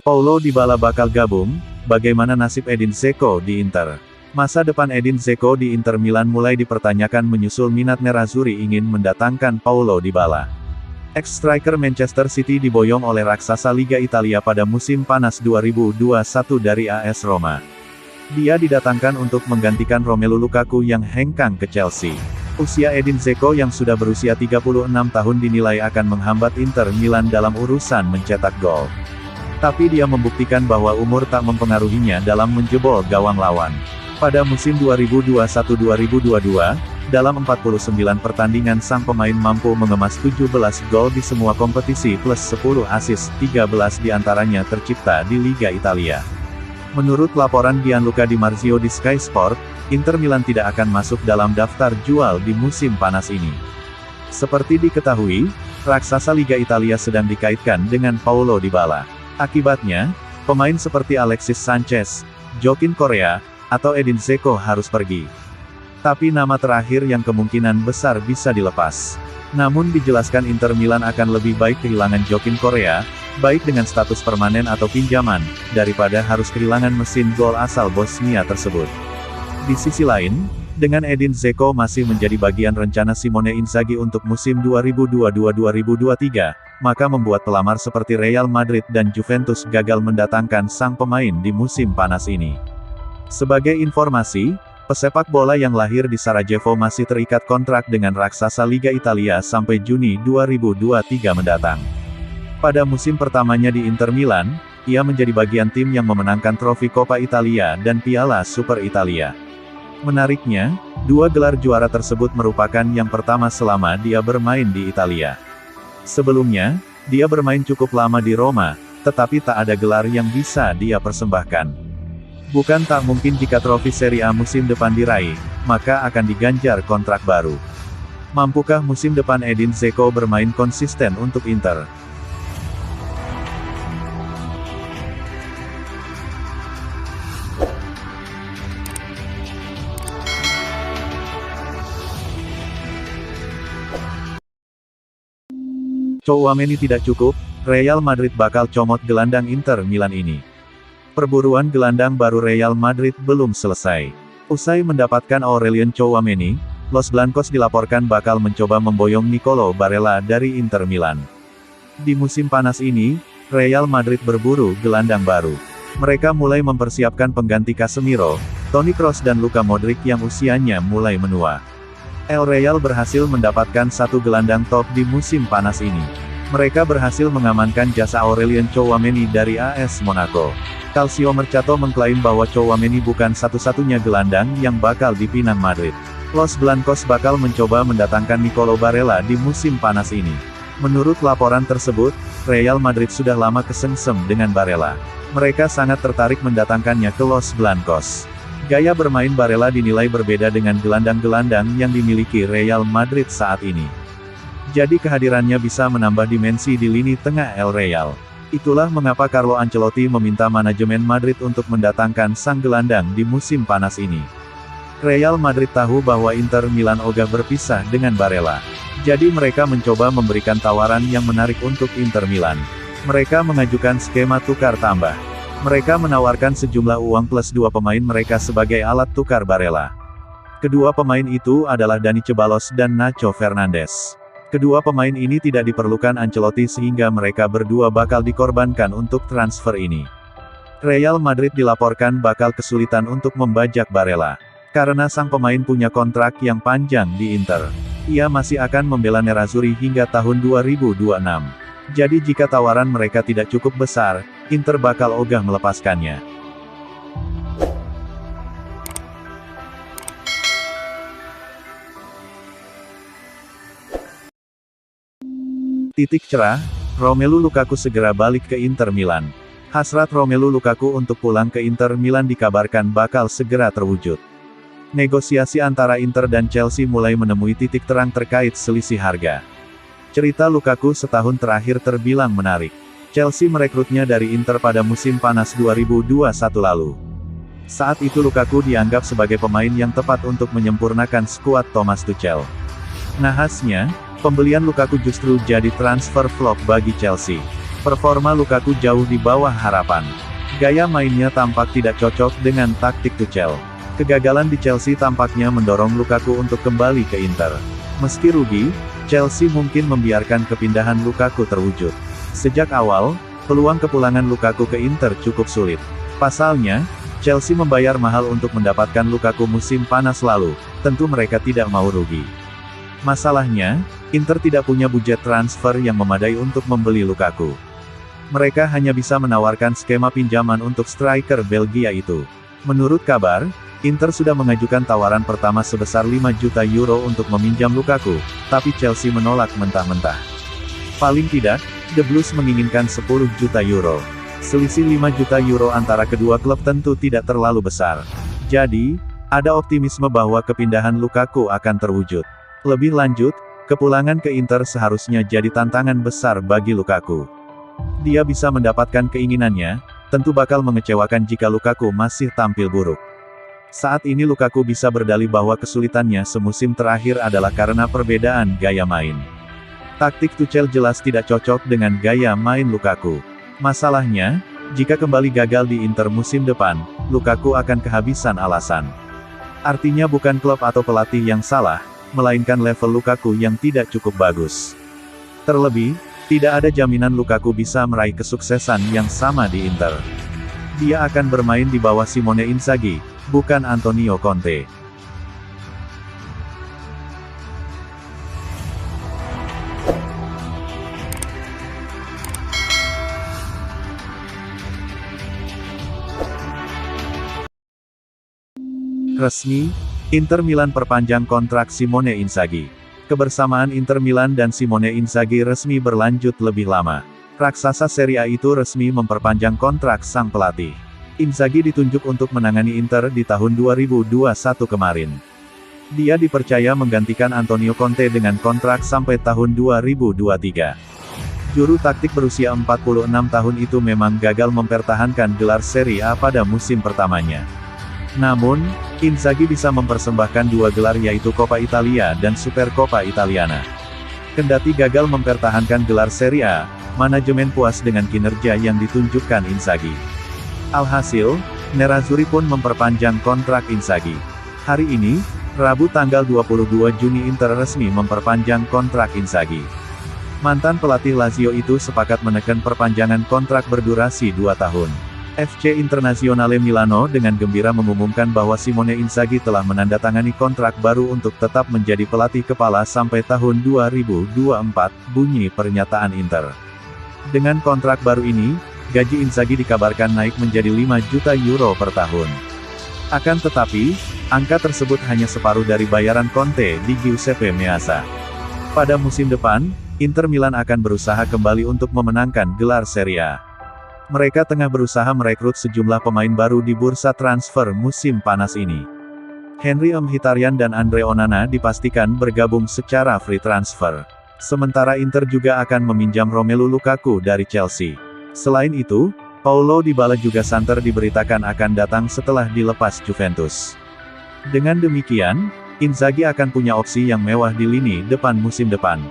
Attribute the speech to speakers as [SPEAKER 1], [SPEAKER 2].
[SPEAKER 1] Paulo Dybala bakal gabung, bagaimana nasib Edin Dzeko di Inter? Masa depan Edin Dzeko di Inter Milan mulai dipertanyakan menyusul minat Nerazzurri ingin mendatangkan Paulo Dybala. Ex-striker Manchester City diboyong oleh raksasa Liga Italia pada musim panas 2021 dari AS Roma. Dia didatangkan untuk menggantikan Romelu Lukaku yang hengkang ke Chelsea. Usia Edin Dzeko yang sudah berusia 36 tahun dinilai akan menghambat Inter Milan dalam urusan mencetak gol. Tapi dia membuktikan bahwa umur tak mempengaruhinya dalam menjebol gawang lawan. Pada musim 2021-2022, dalam 49 pertandingan sang pemain mampu mengemas 17 gol di semua kompetisi plus 10 assist, 13 diantaranya tercipta di Liga Italia. Menurut laporan Gianluca Di Marzio di Sky Sport, Inter Milan tidak akan masuk dalam daftar jual di musim panas ini. Seperti diketahui, raksasa Liga Italia sedang dikaitkan dengan Paulo Dybala. Akibatnya, pemain seperti Alexis Sanchez, Joaquin Correa, atau Edin Dzeko harus pergi. Tapi nama terakhir yang kemungkinan besar bisa dilepas. Namun dijelaskan Inter Milan akan lebih baik kehilangan Joaquin Correa, baik dengan status permanen atau pinjaman, daripada harus kehilangan mesin gol asal Bosnia tersebut. Di sisi lain, dengan Edin Dzeko masih menjadi bagian rencana Simone Inzaghi untuk musim 2022-2023, maka membuat pelamar seperti Real Madrid dan Juventus gagal mendatangkan sang pemain di musim panas ini. Sebagai informasi, pesepak bola yang lahir di Sarajevo masih terikat kontrak dengan raksasa Liga Italia sampai Juni 2023 mendatang. Pada musim pertamanya di Inter Milan, ia menjadi bagian tim yang memenangkan trofi Coppa Italia dan Piala Super Italia. Menariknya, dua gelar juara tersebut merupakan yang pertama selama dia bermain di Italia. Sebelumnya, dia bermain cukup lama di Roma, tetapi tak ada gelar yang bisa dia persembahkan. Bukan tak mungkin jika trofi Serie A musim depan diraih, maka akan diganjar kontrak baru. Mampukah musim depan Edin Dzeko bermain konsisten untuk Inter? Tchouaméni tidak cukup, Real Madrid bakal comot gelandang Inter Milan ini. Perburuan gelandang baru Real Madrid belum selesai. Usai mendapatkan Aurelien Tchouaméni, Los Blancos dilaporkan bakal mencoba memboyong Nicolo Barella dari Inter Milan. Di musim panas ini, Real Madrid berburu gelandang baru. Mereka mulai mempersiapkan pengganti Casemiro, Toni Kroos dan Luka Modric yang usianya mulai menua. El Real berhasil mendapatkan satu gelandang top di musim panas ini. Mereka berhasil mengamankan jasa Aurelien Tchouaméni dari AS Monaco. Calcio Mercato mengklaim bahwa Tchouaméni bukan satu-satunya gelandang yang bakal dipinang Madrid. Los Blancos bakal mencoba mendatangkan Nicolo Barella di musim panas ini. Menurut laporan tersebut, Real Madrid sudah lama kesengsem dengan Barella. Mereka sangat tertarik mendatangkannya ke Los Blancos. Gaya bermain Barella dinilai berbeda dengan gelandang-gelandang yang dimiliki Real Madrid saat ini. Jadi kehadirannya bisa menambah dimensi di lini tengah El Real. Itulah mengapa Carlo Ancelotti meminta manajemen Madrid untuk mendatangkan sang gelandang di musim panas ini. Real Madrid tahu bahwa Inter Milan ogah berpisah dengan Barella. Jadi mereka mencoba memberikan tawaran yang menarik untuk Inter Milan. Mereka mengajukan skema tukar tambah. Mereka menawarkan sejumlah uang plus dua pemain mereka sebagai alat tukar Barella. Kedua pemain itu adalah Dani Ceballos dan Nacho Fernandes. Kedua pemain ini tidak diperlukan Ancelotti sehingga mereka berdua bakal dikorbankan untuk transfer ini. Real Madrid dilaporkan bakal kesulitan untuk membajak Barella. Karena sang pemain punya kontrak yang panjang di Inter. Ia masih akan membela Nerazzurri hingga tahun 2026. Jadi jika tawaran mereka tidak cukup besar, Inter bakal ogah melepaskannya. Titik cerah, Romelu Lukaku segera balik ke Inter Milan. Hasrat Romelu Lukaku untuk pulang ke Inter Milan dikabarkan bakal segera terwujud. Negosiasi antara Inter dan Chelsea mulai menemui titik terang terkait selisih harga. Cerita Lukaku setahun terakhir terbilang menarik. Chelsea merekrutnya dari Inter pada musim panas 2021 lalu. Saat itu Lukaku dianggap sebagai pemain yang tepat untuk menyempurnakan skuad Thomas Tuchel. Nahasnya, pembelian Lukaku justru jadi transfer flop bagi Chelsea. Performa Lukaku jauh di bawah harapan. Gaya mainnya tampak tidak cocok dengan taktik Tuchel. Kegagalan di Chelsea tampaknya mendorong Lukaku untuk kembali ke Inter. Meski rugi, Chelsea mungkin membiarkan kepindahan Lukaku terwujud. Sejak awal, peluang kepulangan Lukaku ke Inter cukup sulit. Pasalnya, Chelsea membayar mahal untuk mendapatkan Lukaku musim panas lalu, tentu mereka tidak mau rugi. Masalahnya, Inter tidak punya budget transfer yang memadai untuk membeli Lukaku. Mereka hanya bisa menawarkan skema pinjaman untuk striker Belgia itu. Menurut kabar, Inter sudah mengajukan tawaran pertama sebesar 5 juta euro untuk meminjam Lukaku, tapi Chelsea menolak mentah-mentah. Paling tidak, The Blues menginginkan 10 juta euro. Selisih 5 juta euro antara kedua klub tentu tidak terlalu besar. Jadi, ada optimisme bahwa kepindahan Lukaku akan terwujud. Lebih lanjut, kepulangan ke Inter seharusnya jadi tantangan besar bagi Lukaku. Dia bisa mendapatkan keinginannya, tentu bakal mengecewakan jika Lukaku masih tampil buruk. Saat ini Lukaku bisa berdalih bahwa kesulitannya semusim terakhir adalah karena perbedaan gaya main. Taktik Tuchel jelas tidak cocok dengan gaya main Lukaku. Masalahnya, jika kembali gagal di Inter musim depan, Lukaku akan kehabisan alasan. Artinya bukan klub atau pelatih yang salah, melainkan level Lukaku yang tidak cukup bagus. Terlebih, tidak ada jaminan Lukaku bisa meraih kesuksesan yang sama di Inter. Dia akan bermain di bawah Simone Inzaghi, bukan Antonio Conte. Resmi, Inter Milan perpanjang kontrak Simone Inzaghi. Kebersamaan Inter Milan dan Simone Inzaghi resmi berlanjut lebih lama. Raksasa Serie A itu resmi memperpanjang kontrak sang pelatih. Inzaghi ditunjuk untuk menangani Inter di tahun 2021 kemarin. Dia dipercaya menggantikan Antonio Conte dengan kontrak sampai tahun 2023. Juru taktik berusia 46 tahun itu memang gagal mempertahankan gelar Serie A pada musim pertamanya. Namun, Inzaghi bisa mempersembahkan 2 gelar yaitu Coppa Italia dan Supercoppa Italiana. Kendati gagal mempertahankan gelar Serie A, manajemen puas dengan kinerja yang ditunjukkan Inzaghi. Alhasil, Nerazzurri pun memperpanjang kontrak Inzaghi. Hari ini, Rabu tanggal 22 Juni Inter resmi memperpanjang kontrak Inzaghi. Mantan pelatih Lazio itu sepakat menekan perpanjangan kontrak berdurasi 2 tahun. FC Internazionale Milano dengan gembira mengumumkan bahwa Simone Inzaghi telah menandatangani kontrak baru untuk tetap menjadi pelatih kepala sampai tahun 2024, bunyi pernyataan Inter. Dengan kontrak baru ini, gaji Inzaghi dikabarkan naik menjadi 5 juta euro per tahun. Akan tetapi, angka tersebut hanya separuh dari bayaran Conte di Giuseppe Meazza. Pada musim depan, Inter Milan akan berusaha kembali untuk memenangkan gelar Serie A. Mereka tengah berusaha merekrut sejumlah pemain baru di bursa transfer musim panas ini. Henry Mkhitaryan dan Andre Onana dipastikan bergabung secara free transfer. Sementara Inter juga akan meminjam Romelu Lukaku dari Chelsea. Selain itu, Paulo Dybala juga santer diberitakan akan datang setelah dilepas Juventus. Dengan demikian, Inzaghi akan punya opsi yang mewah di lini depan musim depan.